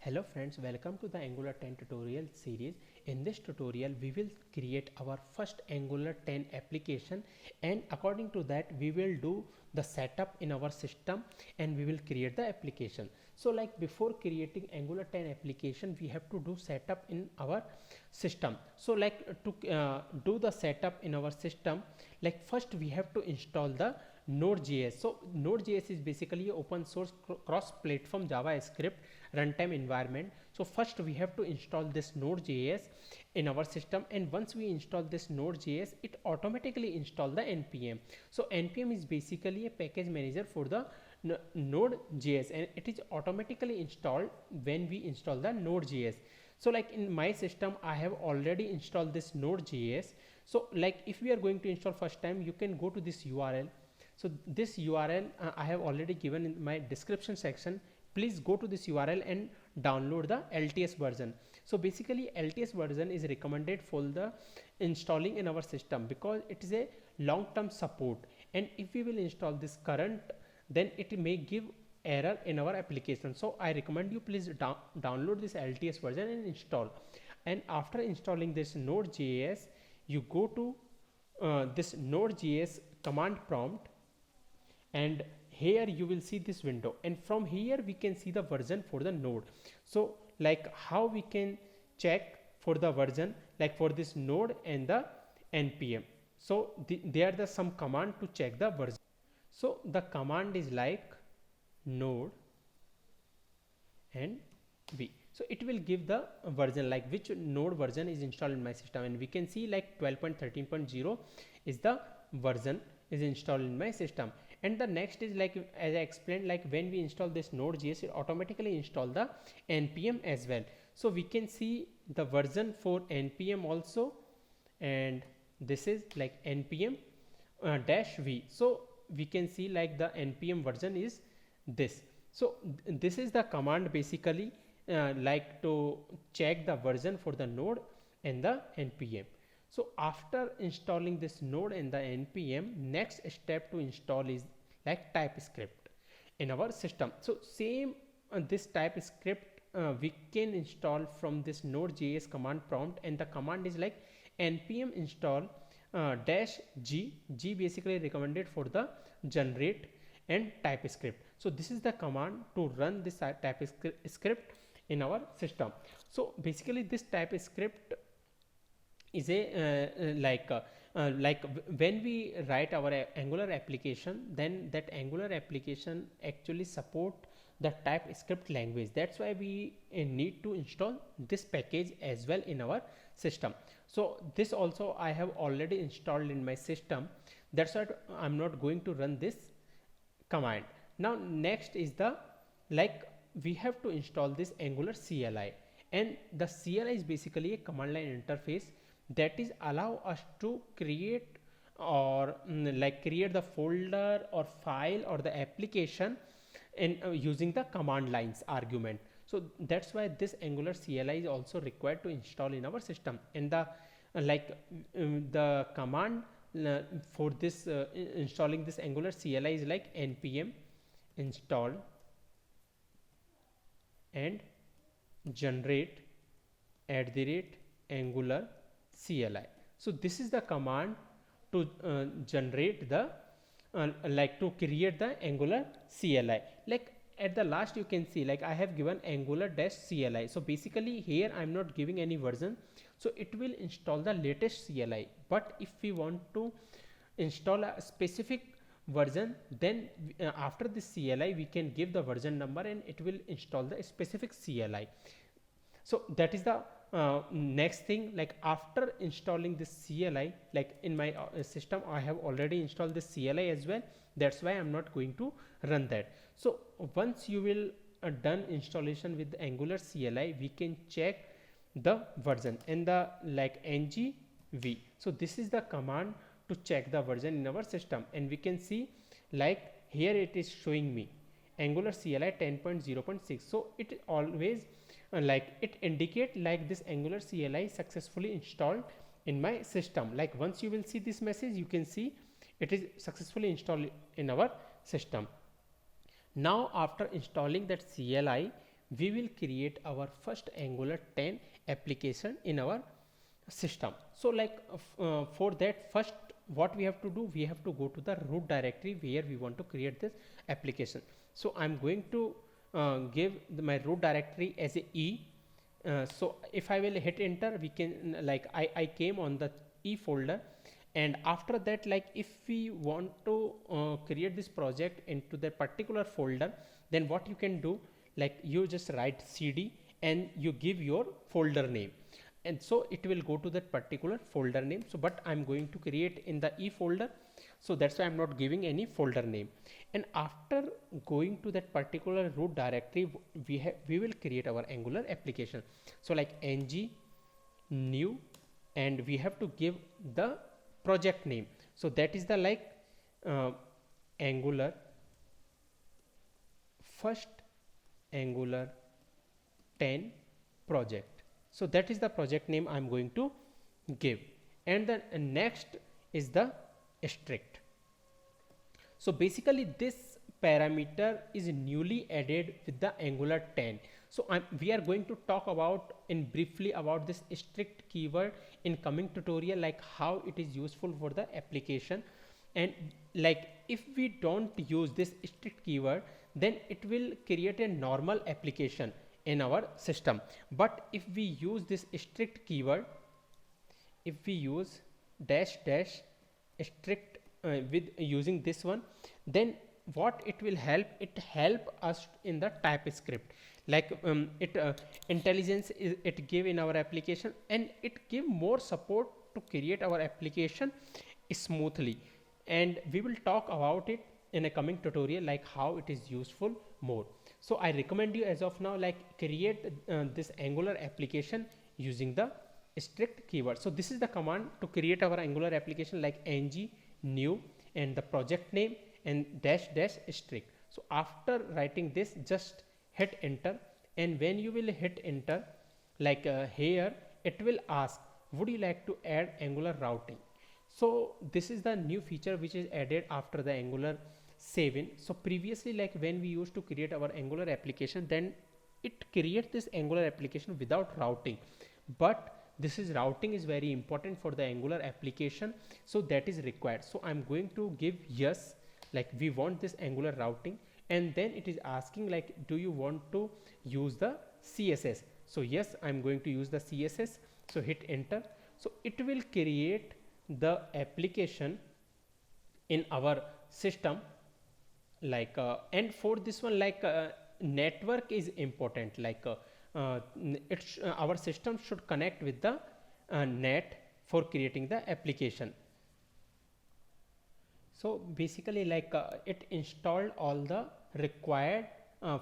Hello friends, welcome to the Angular 10 tutorial series. In this tutorial, we will create our first Angular 10 application, and according to that, we will do the setup in our system and we will create the application. So like before creating Angular 10 application, we have to do setup in our system. So like to do the setup in our system, like first we have to install the Node.js. So Node.js is basically an open source cross-platform JavaScript runtime environment. So first we have to install this Node.js in our system, and once we install this Node.js, it automatically install the npm. So npm is basically a package manager for the Node.js, and it is automatically installed when we install the Node.js. So like in my system, I have already installed this Node.js. So like if we are going to install first time, you can go to this URL. So this URL I have already given in my description section. Please go to this URL and download the LTS version. So basically LTS version is recommended for the installing in our system because it is a long-term support, and if we will install this current, then it may give error in our application. So I recommend you please download this LTS version and install. And after installing this Node.js, you go to this Node.js command prompt, and here you will see this window, and from here we can see the version for the node. So like how we can check for the version, like for this node and the npm. So there are some command to check the version. So the command is like node and v. So it will give the version, like which node version is installed in my system, and we can see like 12.13.0 is the version is installed in my system. And the next is like, as I explained, like when we install this Node.js, it automatically install the npm as well. So we can see the version for npm also, and this is like npm dash v. So we can see like the npm version is this. So this is the command basically like to check the version for the node and the npm. So after installing this node and the npm, next step to install is like TypeScript in our system. So same this TypeScript we can install from this Node.js command prompt, and the command is like npm install dash g. G basically recommended for the generate and TypeScript. So this is the command to run this TypeScript in our system. So basically this TypeScript is a when we write our Angular application, then that Angular application actually support the TypeScript language. That's why we need to install this package as well in our system. So this also I have already installed in my system. That's why I'm not going to run this command. Now next is the like we have to install this Angular CLI, and the CLI is basically a command line interface that is allow us to create or like create the folder or file or the application in using the command lines argument. So that's why this Angular CLI is also required to install in our system. And the the command for this installing this Angular CLI is like npm install and generate @angular CLI. So this is the command to generate the like to create the Angular CLI. Like at the last you can see like I have given Angular dash CLI. So basically here I'm not giving any version, so it will install the latest CLI. But if we want to install a specific version, then after this CLI we can give the version number and it will install the specific CLI. So that is the next thing. Like after installing this CLI, like in my system I have already installed this CLI as well. That's why I'm not going to run that. So once you will done installation with the Angular CLI, we can check the version and the like ngv. So this is the command to check the version in our system, and we can see like here it is showing me Angular CLI 10.0.6. so it always like it indicate like this Angular CLI successfully installed in my system. Like once you will see this message, you can see it is successfully installed in our system. Now after installing that CLI, we will create our first Angular 10 application in our system. So like for that, first what we have to do, we have to go to the root directory where we want to create this application. So I'm going to give my root directory as a E. So if I will hit enter, we can like I came on the E folder, and after that, like if we want to create this project into that particular folder, then what you can do, like you just write cd and you give your folder name, and so it will go to that particular folder name. So but I'm going to create in the E folder, so that's why I'm not giving any folder name. And after going to that particular root directory, we will create our Angular application. So like ng new, and we have to give the project name. So that is the like Angular first Angular 10 project. So that is the project name I'm going to give. And then next is the strict. So basically this parameter is newly added with the Angular 10. So we are going to talk about in briefly about this strict keyword in coming tutorial, like how it is useful for the application. And like if we don't use this strict keyword, then it will create a normal application in our system. But if we use this strict keyword, if we use dash dash strict with using this one, then what it will help, it help us in the TypeScript, like intelligence is it give in our application, and it give more support to create our application smoothly. And we will talk about it in a coming tutorial, like how it is useful more. So I recommend you as of now, like create this Angular application using the strict keyword. So this is the command to create our Angular application, like ng new and the project name and dash dash strict. So after writing this, just hit enter, and when you will hit enter, like here it will ask, would you like to add Angular routing? So this is the new feature which is added after the Angular 7. So previously, like when we used to create our Angular application, then it creates this Angular application without routing. But this is routing is very important for the Angular application, so that is required. So I'm going to give yes, like we want this Angular routing, and then it is asking like, do you want to use the CSS? So yes, I'm going to use the CSS. So hit enter. So it will create the application in our system, like and for this one, like network is important, like our system should connect with the net for creating the application. So basically, like it installed all the required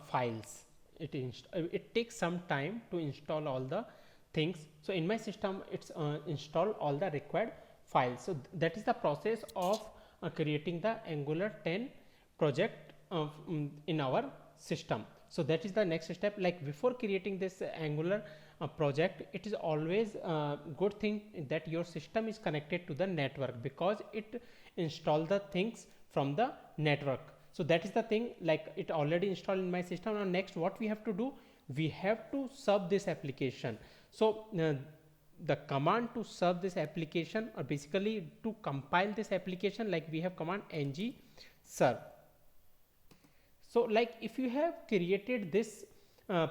files. It takes some time to install all the things. So in my system, it's installed all the required files. So that is the process of creating the Angular 10 project in our system. So that is the next step. Like before creating this Angular project, it is always a good thing that your system is connected to the network, because it install the things from the network. So that is the thing, like it already installed in my system. Now next what we have to do, we have to serve this application. So the command to serve this application, or basically to compile this application, like we have command ng serve. So like if you have created this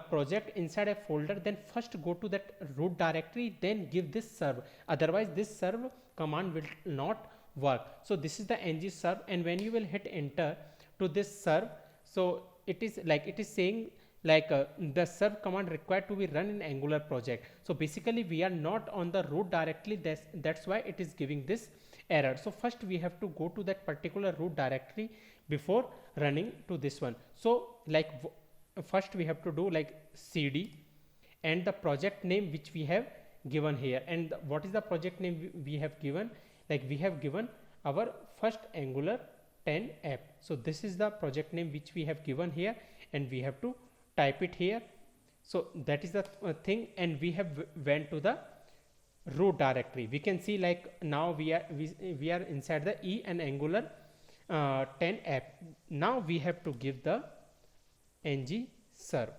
project inside a folder, then first go to that root directory, then give this serve, otherwise this serve command will not work. So this is the ng serve, and when you will hit enter to this serve, so it is like it is saying like the serve command required to be run in Angular project. So basically we are not on the root directly, that's why it is giving this error. So first we have to go to that particular root directory before running to this one. So like first we have to do like cd and the project name which we have given here. And what is the project name we have given? Like we have given our first Angular 10 app. So this is the project name which we have given here, and we have to type it here. So that is the thing, and we have went to the root directory. We can see like now we are inside the E and Angular 10 app. Now we have to give the ng serve.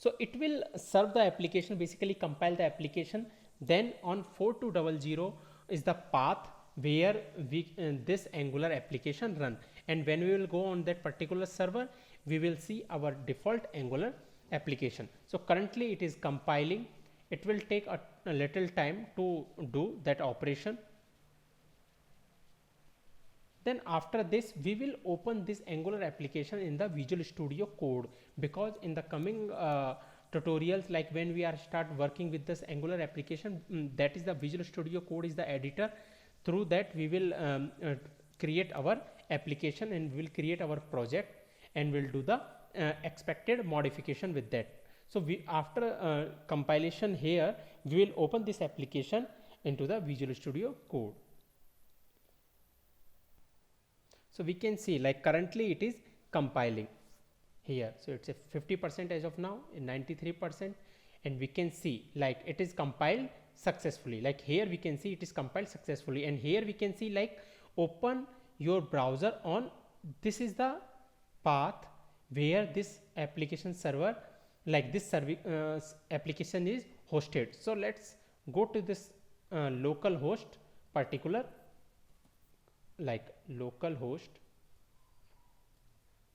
So it will serve the application, basically compile the application. Then on 4200 is the path where we this Angular application run, and when we will go on that particular server, we will see our default Angular application. So currently it is compiling. It will take a little time to do that operation. Then after this, we will open this Angular application in the Visual Studio Code, because in the coming tutorials, like when we are start working with this Angular application, that is the Visual Studio Code is the editor. Through that we will create our application, and we will create our project, and we'll do the expected modification with that. So we, after compilation here, we will open this application into the Visual Studio Code. So we can see like currently it is compiling here. So it's a 50% as of now, 93%, and we can see like it is compiled successfully. Like here we can see it is compiled successfully, and here we can see like open your browser on, this is the path where this application server, like this application is hosted. So let's go to this local host particular, like local host.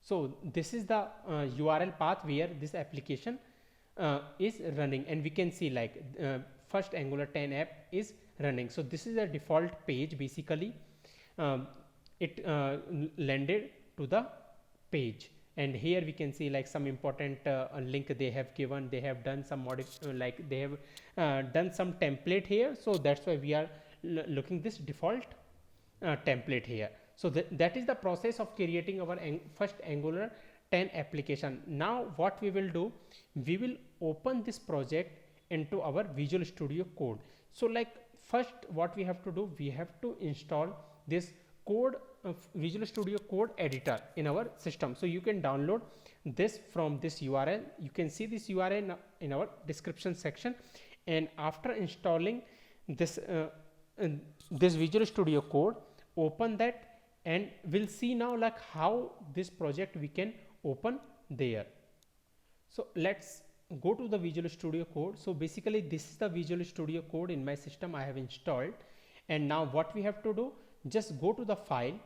So this is the URL path where this application is running, and we can see like first Angular 10 app is running. So this is a default page. Basically it landed to the page, and here we can see like some important link they have given. They have done some like they have done some template here. So that's why we are looking this default template here. So that is the process of creating our first Angular 10 application. Now what we will do, we will open this project into our Visual Studio Code. So like first what we have to do, we have to install this code of Visual Studio Code editor in our system. So you can download this from this URL. You can see this URL in our description section, and after installing this this Visual Studio Code, open that, and we'll see now like how this project we can open there. So let's go to the Visual Studio Code. So basically this is the Visual Studio Code in my system I have installed, and now what we have to do, just go to the file,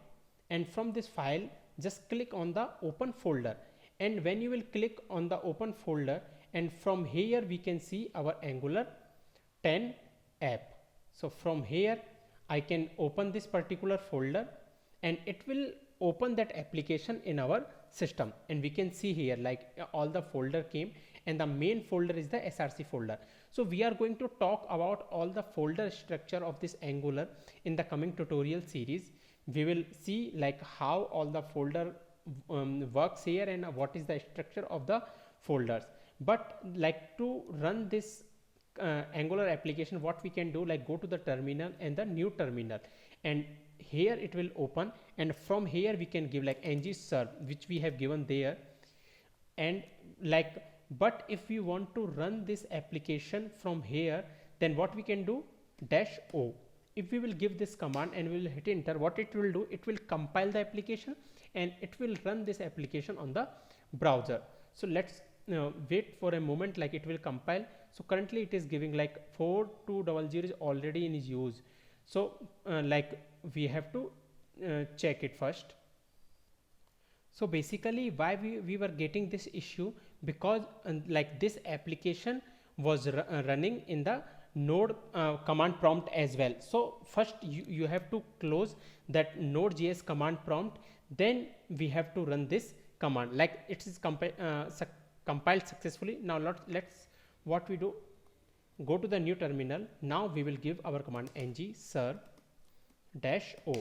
and from this file just click on the open folder, and when you will click on the open folder, and from here we can see our Angular 10 app. So from here I can open this particular folder, and it will open that application in our system, and we can see here like all the folder came, and the main folder is the src folder. So we are going to talk about all the folder structure of this Angular in the coming tutorial series. We will see like how all the folder works here, and what is the structure of the folders. But like to run this Angular application, what we can do, like go to the terminal and the new terminal, and here it will open, and from here we can give like ng serve, which we have given there. And like, but if we want to run this application from here, then what we can do, -o. If we will give this command and we will hit enter, what it will do, it will compile the application, and it will run this application on the browser. So let's wait for a moment, like it will compile. So currently it is giving like 4200 is already in use. So like we have to check it first. So basically why we were getting this issue, because like this application was running in the node command prompt as well. So first you have to close that node.js command prompt, then we have to run this command, like it is compiled successfully. Now let's what we do, go to the new terminal. Now we will give our command ng serve -o.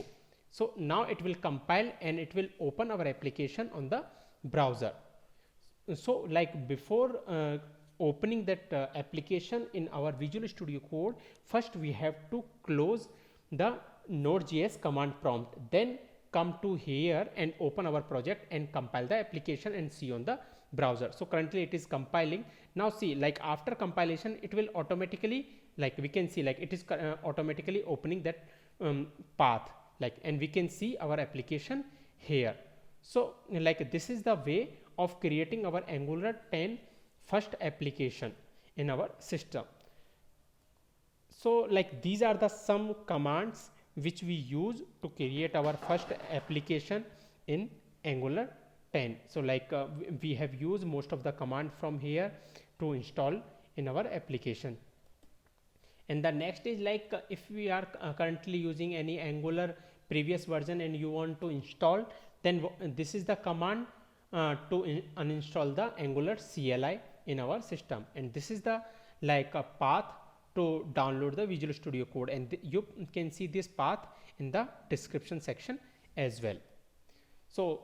So now it will compile, and it will open our application on the browser. So like before opening that application in our Visual Studio Code, first we have to close the node.js command prompt, then come to here and open our project and compile the application and see on the browser. So currently it is compiling. Now see, like after compilation it will automatically, like we can see like it is automatically opening that path, like, and we can see our application here. So like this is the way of creating our Angular 10 first application in our system. So like these are the some commands which we use to create our first application in Angular 10. So like we have used most of the command from here to install in our application. And the next is like if we are currently using any Angular previous version and you want to install, then this is the command to uninstall the Angular CLI in our system, and this is the like a path to download the Visual Studio Code, and you can see this path in the description section as well. So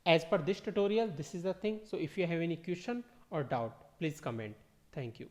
as per this tutorial, this is the thing. So if you have any question or doubt, please comment. Thank you.